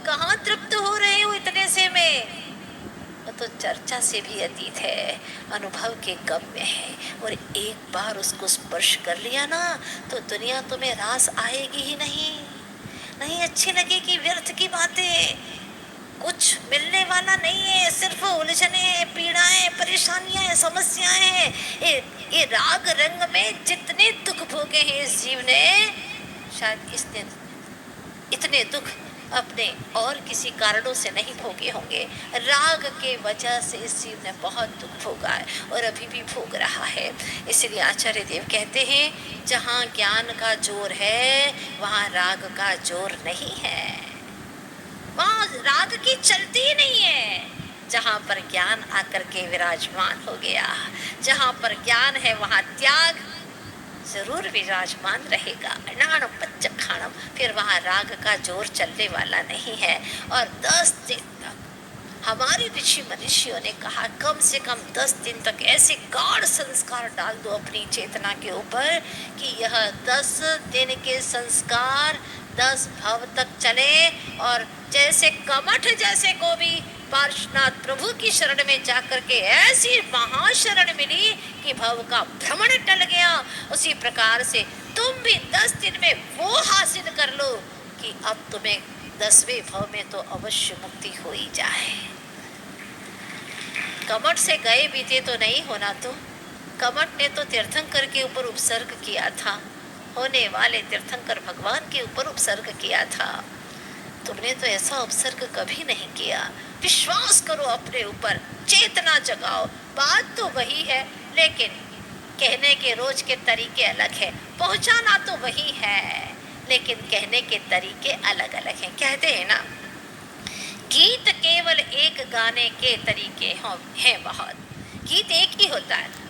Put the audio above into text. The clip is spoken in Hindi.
कहाँ तृप्त हो रहे हो इतने से में? वो तो चर्चा से भी अतीत है, अनुभव के गम्य है। और एक बार उसको स्पर्श कर लिया ना तो दुनिया तुम्हें रास आएगी ही नहीं, नहीं अच्छी लगेगी। व्यर्थ की बातें, कुछ मिलने वाला नहीं है, सिर्फ उलझने, पीड़ाएं, परेशानियां, समस्याएं हैं। ये राग रंग में जितने दुख भोगे हैं इस जीव ने, शायद इसने इतने दुख अपने और किसी कारणों से नहीं भोगे होंगे। राग के वजह से इस जीव ने बहुत दुख भोगा है और अभी भी भोग रहा है। इसलिए आचार्य देव कहते हैं, जहाँ ज्ञान का जोर है वहाँ राग का जोर नहीं है, वहाँ राग की चलती ही नहीं है। जहाँ पर ज्ञान आकर के विराजमान हो गया, जहाँ पर ज्ञान है वहाँ त्याग जरूर विराजमान रहेगा। अनाणम पच्चखाणम, फिर वहाँ राग का जोर चलने वाला नहीं है। और 10 दिन तक हमारे ऋषि मनीषियों ने कहा, कम से कम 10 दिन तक ऐसे गाढ़ संस्कार डाल दो अपनी चेतना के ऊपर कि यह 10 दिन के संस्कार 10 भव तक चले। और जैसे कमठ जैसे को भी पार्श्वनाथ प्रभु की शरण में जाकर के ऐसी महाशरण मिली कि भव का भ्रमण टल गया, उसी प्रकार से तुम भी 10 दिन में वो हासिल कर लो कि अब तुम्हें 10वें भव में तो अवश्य मुक्ति हो ही जाए। कमठ से गए बीते तो नहीं होना। तो कमठ ने तो तीर्थंकर के ऊपर उपसर्ग किया था, होने वाले तीर्थंकर भगवान के ऊपर उपसर्ग किया था। तुमने तो ऐसा उपसर्ग कभी नहीं किया। विश्वास करो अपने ऊपर, चेतना जगाओ। बात तो वही है, लेकिन कहने के रोज के तरीके अलग हैं। पहुंचाना तो वही है, लेकिन कहने के तरीके अलग अलग हैं। कहते हैं ना, गीत केवल एक गाने के तरीके हैं बहुत। गीत एक ही होता है,